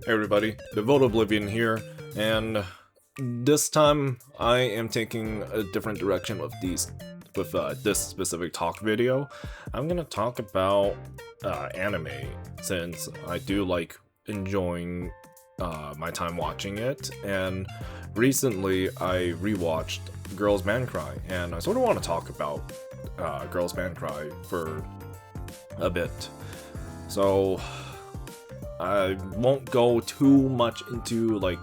Hey everybody, Devote Oblivion here, and this time I am taking a different direction with this specific talk video. I'm gonna talk about anime, since I do like enjoying my time watching it, and recently I rewatched Girls Man Cry, and I sort of want to talk about Girls Man Cry for a bit. So I won't go too much into like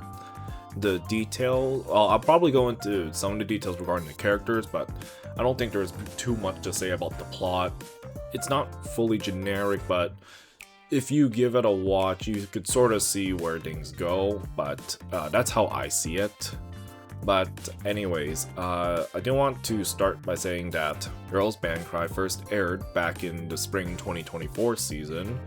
the detail. Well, I'll probably go into some of the details regarding the characters, but I don't think there's too much to say about the plot. It's not fully generic, but if you give it a watch, you could sort of see where things go, but that's how I see it. But anyways, I do want to start by saying that Girls Band Cry first aired back in the spring 2024 season,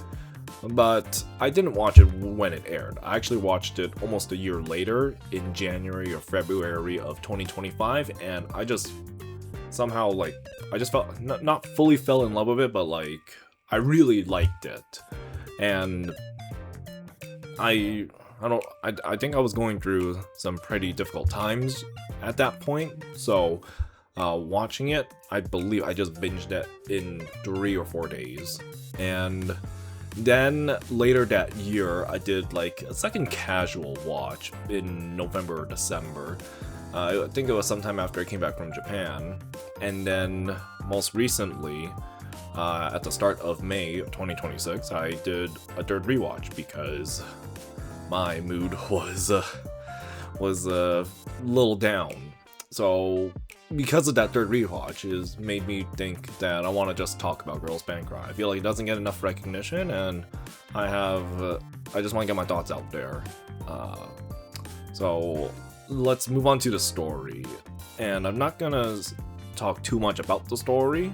but I didn't watch it when it aired. I actually watched it almost a year later, in January or February of 2025, and I just somehow, like, I just felt, not fully fell in love with it, but like, I really liked it. And I think I was going through some pretty difficult times at that point, so watching it, I believe I just binged it in 3 or 4 days. And then later that year, I did like a second casual watch in November or December. I think it was sometime after I came back from Japan. And then most recently, at the start of May of 2026, I did a third rewatch because my mood was a little down. So because of that third rewatch, has made me think that I want to just talk about Girls Band Cry. I feel like it doesn't get enough recognition, and I just want to get my thoughts out there. So let's move on to the story. And I'm not gonna talk too much about the story,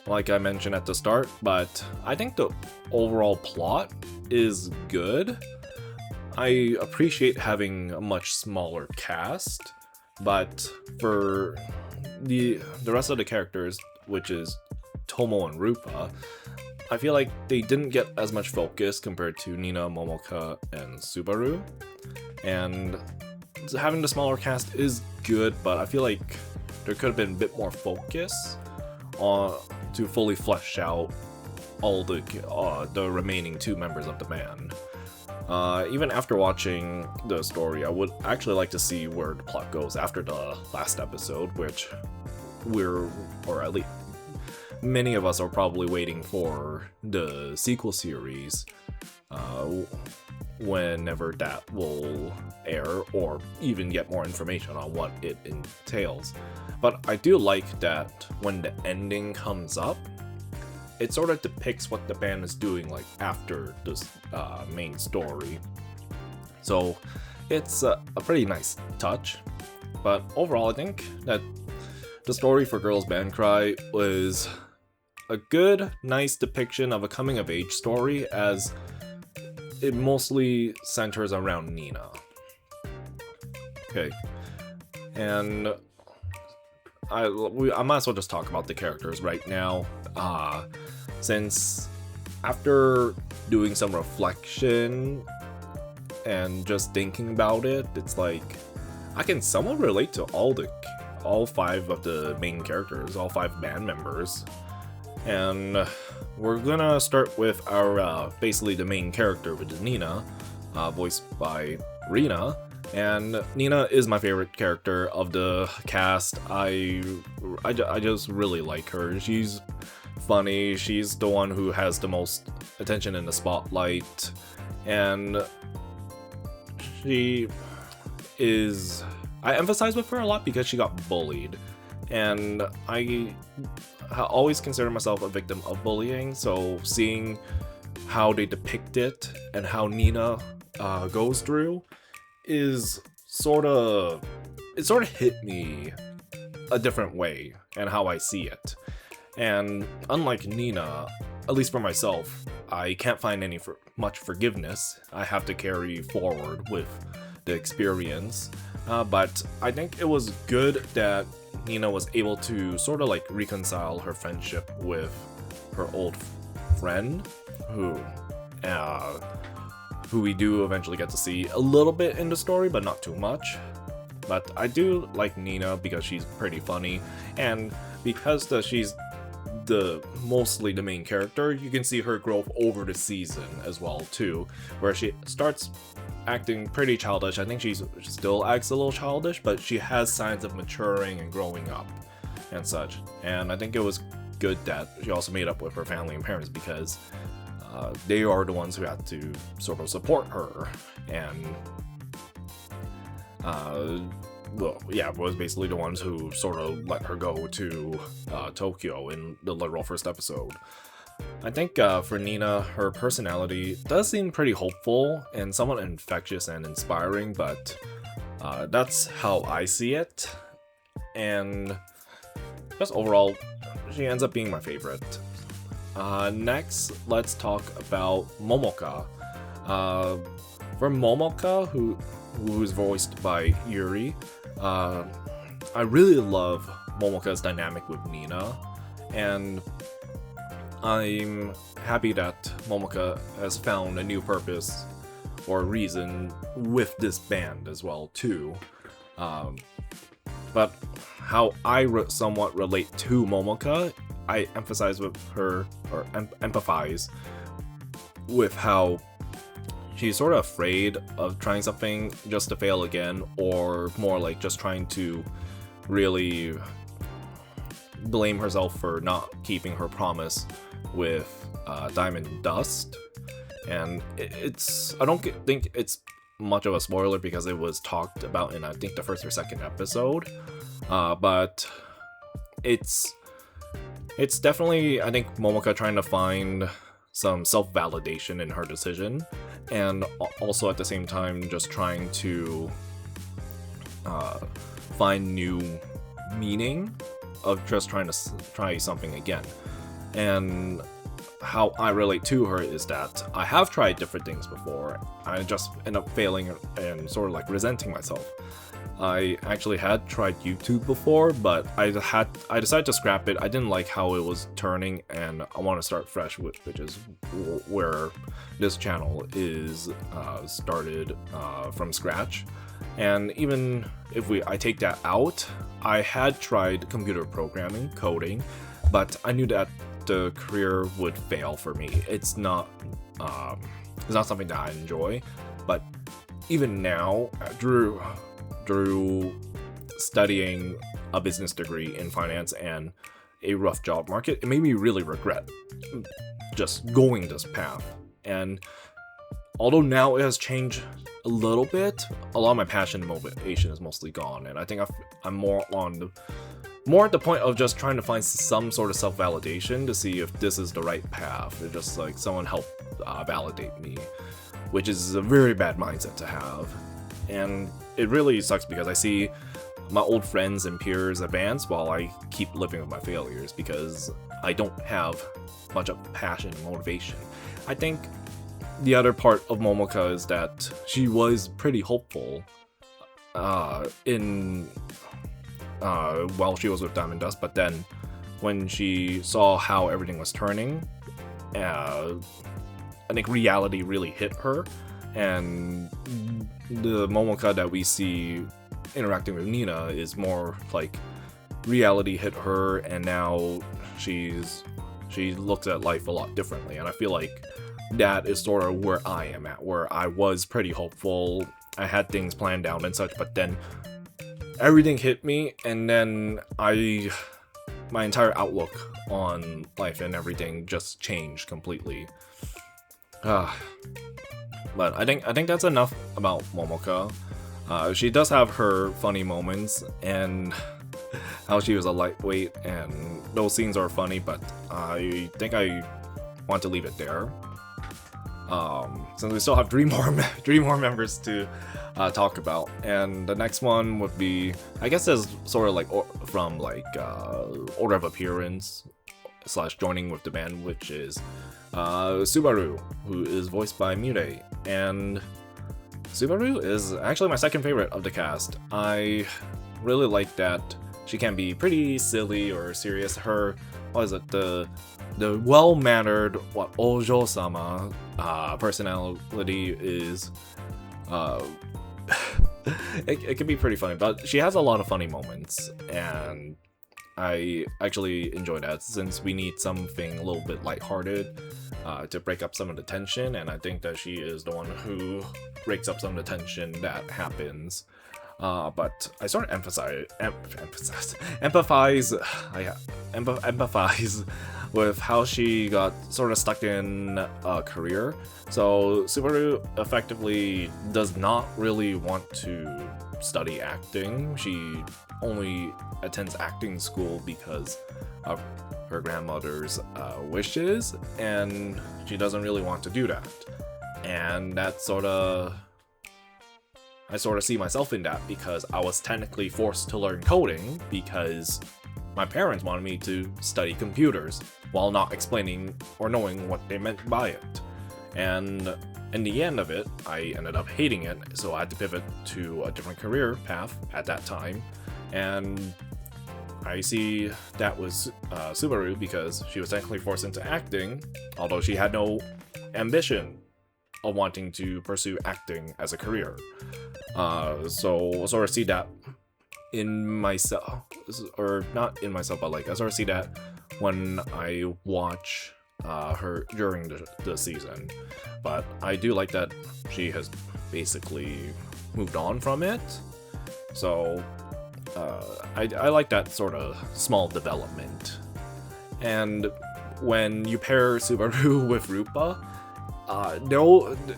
like I mentioned at the start, but I think the overall plot is good. I appreciate having a much smaller cast, but for the rest of the characters, which is Tomo and Rupa, I feel like they didn't get as much focus compared to Nina, Momoka, and Subaru. And having the smaller cast is good, but I feel like there could have been a bit more focus on to fully flesh out all the remaining 2 members of the band. Even after watching the story, I would actually like to see where the plot goes after the last episode, which or at least many of us are probably waiting for the sequel series, whenever that will air, or even get more information on what it entails. But I do like that when the ending comes up, it sort of depicts what the band is doing like after this main story. So it's a pretty nice touch. But overall, I think that the story for Girls Band Cry was a good, nice depiction of a coming-of-age story, as it mostly centers around Nina. Okay, and I might as well just talk about the characters right now. Since after doing some reflection and just thinking about it, it's like I can somewhat relate to all 5 of the main characters, all 5 band members. And we're gonna start with our basically the main character, which is Nina, voiced by Rina. And Nina is my favorite character of the cast. I just really like her. She's funny, she's the one who has the most attention in the spotlight, and I emphasize with her a lot because she got bullied, and I always consider myself a victim of bullying, so seeing how they depict it and how Nina goes through is sort of hit me a different way and how I see it. And unlike Nina, at least for myself, I can't find much forgiveness. I have to carry forward with the experience. But I think it was good that Nina was able to sort of like reconcile her friendship with her old friend, who who we do eventually get to see a little bit in the story, but not too much. But I do like Nina because she's pretty funny, and because she's mostly the main character, you can see her growth over the season as well too, where she starts acting pretty childish. I think she still acts a little childish, but she has signs of maturing and growing up and such. And I think it was good that she also made up with her family and parents, because they are the ones who had to sort of support her, and well, yeah, was basically the ones who sort of let her go to Tokyo in the literal first episode. I think for Nina, her personality does seem pretty hopeful and somewhat infectious and inspiring, but that's how I see it. And just overall, she ends up being my favorite. Next, let's talk about Momoka. For Momoka, who's voiced by Yuri, I really love Momoka's dynamic with Nina, and I'm happy that Momoka has found a new purpose or reason with this band as well too. But how I somewhat relate to Momoka, I emphasize with her, or empathize with how she's sort of afraid of trying something just to fail again, or more like just trying to really blame herself for not keeping her promise with Diamond Dust. And I don't think it's much of a spoiler because it was talked about in, I think, the first or second episode, but it's definitely, I think, Momoka trying to find some self-validation in her decision, and also at the same time just trying to find new meaning of just trying to try something again. And how I relate to her is that I have tried different things before. I just end up failing and sort of like resenting myself. I actually had tried YouTube before, but I decided to scrap it. I didn't like how it was turning, and I want to start fresh, which is where this channel is started from scratch. And even if I take that out, I had tried computer programming, coding, but I knew that the career would fail for me. It's not something that I enjoy. But even now, through studying a business degree in finance and a rough job market, it made me really regret just going this path. And although now it has changed a little bit, a lot of my passion and motivation is mostly gone, and I think I'm more at the point of just trying to find some sort of self-validation to see if this is the right path. It's just like someone help validate me, which is a very bad mindset to have. And it really sucks because I see my old friends and peers advance while I keep living with my failures because I don't have much of passion and motivation. I think the other part of Momoka is that she was pretty hopeful while she was with Diamond Dust, but then when she saw how everything was turning, I think reality really hit her, and the Momoka that we see interacting with Nina is more like reality hit her, and now she looks at life a lot differently. And I feel like that is sort of where I am at, where I was pretty hopeful, I had things planned out and such, but then everything hit me, and then my entire outlook on life and everything just changed completely. But I think that's enough about Momoka. She does have her funny moments, and how she was a lightweight, and those scenes are funny, but I think I want to leave it there. Since we still have three more members to talk about, and the next one would be, I guess, as sort of like from like order of appearance / joining with the band, which is Subaru, who is voiced by Mirai. And Subaru is actually my second favorite of the cast. I really like that she can be pretty silly or serious. Her, what is it, the the well-mannered Ojo-sama personality is it can be pretty funny, but she has a lot of funny moments, and I actually enjoy that since we need something a little bit lighthearted to break up some of the tension, and I think that she is the one who breaks up some of the tension that happens. But I sort of empathize with how she got sort of stuck in a career. So Subaru effectively does not really want to study acting. She only attends acting school because of her grandmother's wishes, and she doesn't really want to do that. And that I sort of see myself in that because I was technically forced to learn coding because my parents wanted me to study computers while not explaining or knowing what they meant by it. And in the end of it, I ended up hating it, so I had to pivot to a different career path at that time. And I see that was Subaru because she was technically forced into acting, although she had no ambition of wanting to pursue acting as a career. So I sort of see that in myself, or not in myself, but like I sort of see that when I watch her during the season. But I do like that she has basically moved on from it. So I like that sort of small development. And when you pair Subaru with Rupa,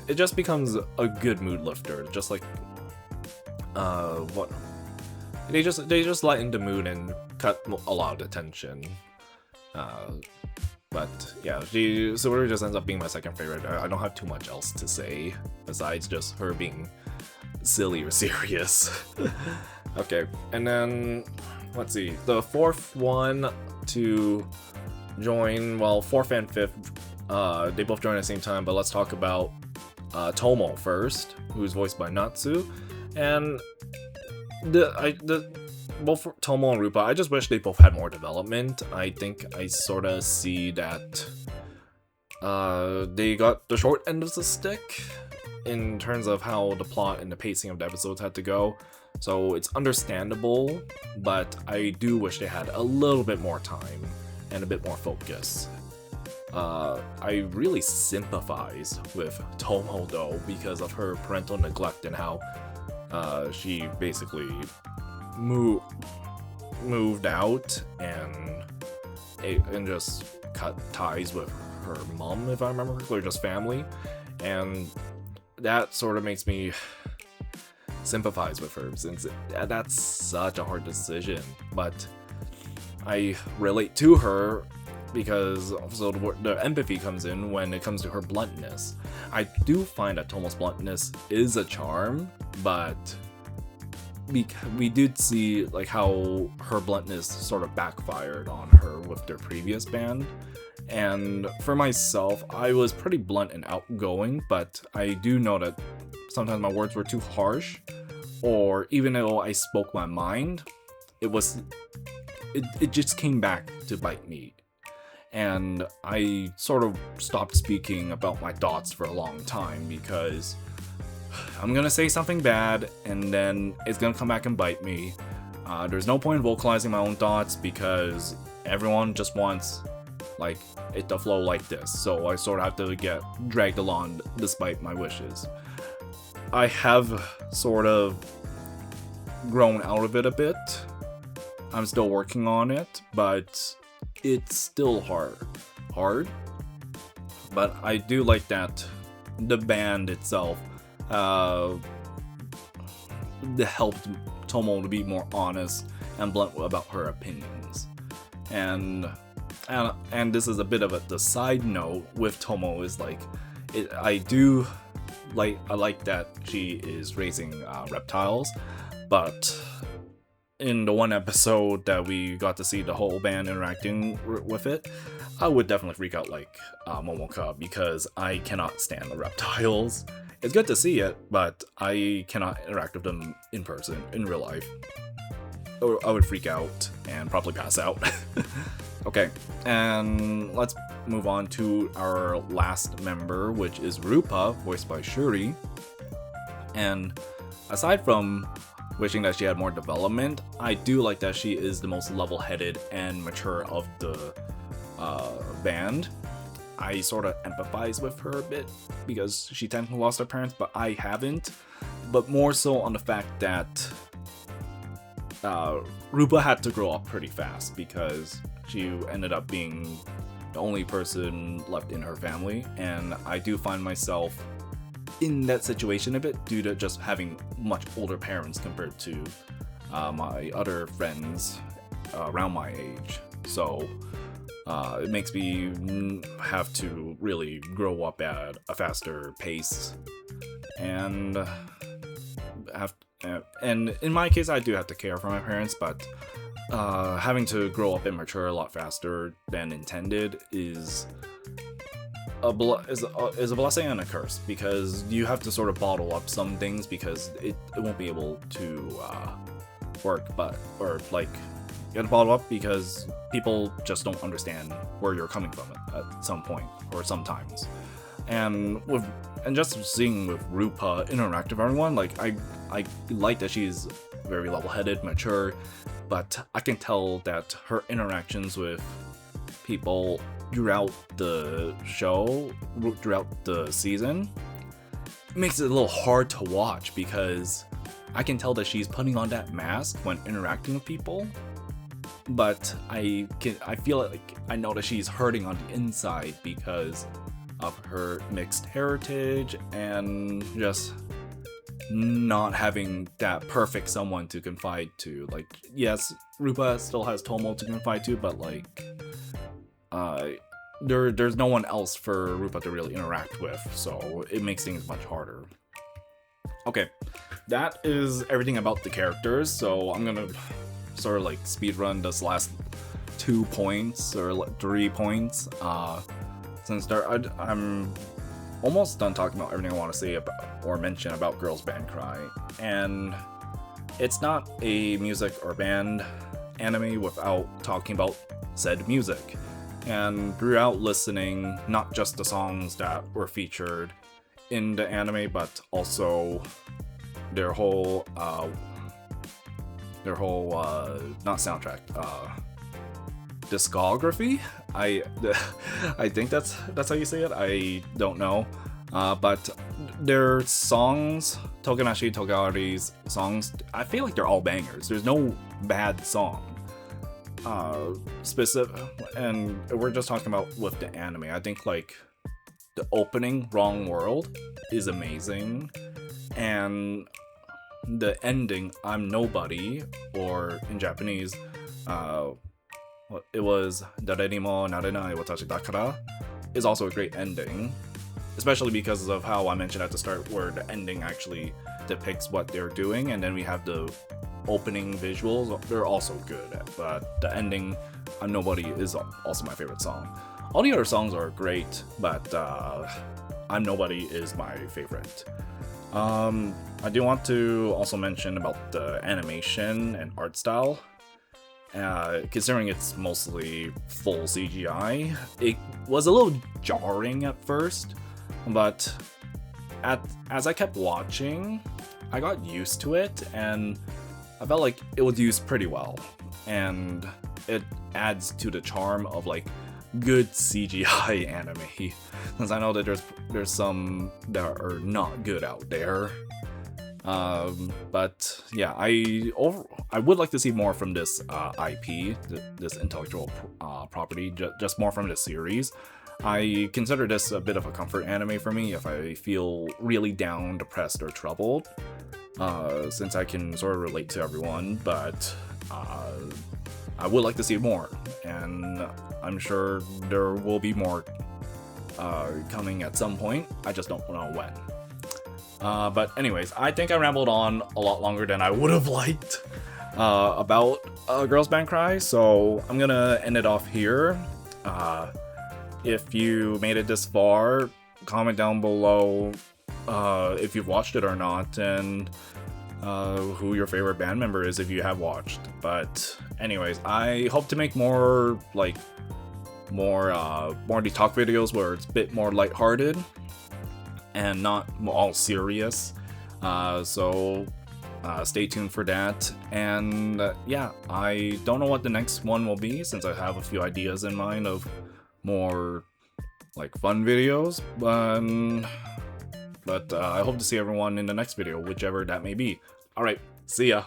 it just becomes a good mood lifter. Just like what they just lighten the mood and cut a lot of the tension. But yeah, Subaru just ends up being my second favorite. I don't have too much else to say besides just her being silly or serious. Okay, and then let's see, the fourth one to join, well, fourth and fifth, they both join at the same time, but let's talk about Tomo first, who's voiced by Natsu. And both Tomo and Rupa, I just wish they both had more development. I think I sort of see that they got the short end of the stick in terms of how the plot and the pacing of the episodes had to go. So it's understandable, but I do wish they had a little bit more time and a bit more focus. I really sympathize with Tomo though because of her parental neglect and how she basically moved out and just cut ties with her mom, if I remember correctly, or just family, and that sort of makes me sympathize with her since that's such a hard decision. But I relate to her because so the empathy comes in when it comes to her bluntness. I do find that Tomo's bluntness is a charm, but we did see like how her bluntness sort of backfired on her with their previous band. And for myself, I was pretty blunt and outgoing, but I do know that sometimes my words were too harsh, or even though I spoke my mind, it just came back to bite me. And I sort of stopped speaking about my thoughts for a long time because I'm gonna say something bad and then it's gonna come back and bite me. There's no point in vocalizing my own thoughts because everyone just wants like it to flow like this, so I sort of have to get dragged along despite my wishes. I have sort of grown out of it a bit. I'm still working on it, but it's still hard. But I do like that the band itself helped Tomo to be more honest and blunt about her opinions. And this is a bit of the side note with Tomo is like, I like that she is raising reptiles, but in the one episode that we got to see the whole band interacting with it, I would definitely freak out like Momoka because I cannot stand the reptiles. It's good to see it, but I cannot interact with them in person, in real life. Or I would freak out and probably pass out. Okay, and let's move on to our last member, which is Rupa, voiced by Shuri. And aside from wishing that she had more development, I do like that she is the most level-headed and mature of the band. I sort of empathize with her a bit because she technically lost her parents, but I haven't. But more so on the fact that Rupa had to grow up pretty fast because she ended up being the only person left in her family, and I do find myself in that situation a bit due to just having much older parents compared to my other friends around my age. So it makes me have to really grow up at a faster pace, and in my case, I do have to care for my parents, but having to grow up and mature a lot faster than intended is a blessing and a curse, because you have to sort of bottle up some things because it won't be able to work, you gotta bottle up because people just don't understand where you're coming from at some point or sometimes. And just seeing with Rupa interact with everyone, like I like that she's very level-headed, mature, but I can tell that her interactions with people throughout the show, throughout the season, makes it a little hard to watch because I can tell that she's putting on that mask when interacting with people, but I feel like I know that she's hurting on the inside because of her mixed heritage and just not having that perfect someone to confide to. Like, yes, Rupa still has Tomo to confide to, but like there's no one else for Rupa to really interact with, so it makes things much harder. Okay, that is everything about the characters, so I'm gonna sort of like speedrun this last 2 points or 3 points. Since I'm almost done talking about everything I want to say about or mention about Girls Band Cry, and it's not a music or band anime without talking about said music. And throughout listening, not just the songs that were featured in the anime, but also their whole not soundtrack, discography. I think that's how you say it. I don't know, but their songs, Tokunashi Togari's songs, I feel like they're all bangers. There's no bad song. And we're just talking about with the anime. I think like the opening, Wrong World, is amazing, and the ending, I'm Nobody, or in Japanese, it was Dareri mo narenai watashi dakara, is also a great ending, especially because of how I mentioned at the start where the ending actually depicts what they're doing, and then we have the opening visuals. They're also good, but the ending, I'm Nobody, is also my favorite song. All the other songs are great, but I'm Nobody is my favorite. I do want to also mention about the animation and art style. Considering it's mostly full CGI, it was a little jarring at first, but as I kept watching, I got used to it, and I felt like it was used pretty well, and it adds to the charm of like good CGI anime, since I know that there's some that are not good out there. But yeah, I would like to see more from this IP, this intellectual property, just more from this series. I consider this a bit of a comfort anime for me if I feel really down, depressed, or troubled, since I can sort of relate to everyone, but I would like to see more, and I'm sure there will be more coming at some point. I just don't know when. But anyways, I think I rambled on a lot longer than I would have liked about Girls Band Cry, so I'm gonna end it off here. If you made it this far, comment down below if you've watched it or not, and who your favorite band member is if you have watched. But anyways, I hope to make more like more of the talk videos where it's a bit more lighthearted and not all serious. So stay tuned for that. And yeah, I don't know what the next one will be, since I have a few ideas in mind of more like fun videos. But I hope to see everyone in the next video, whichever that may be. Alright, see ya!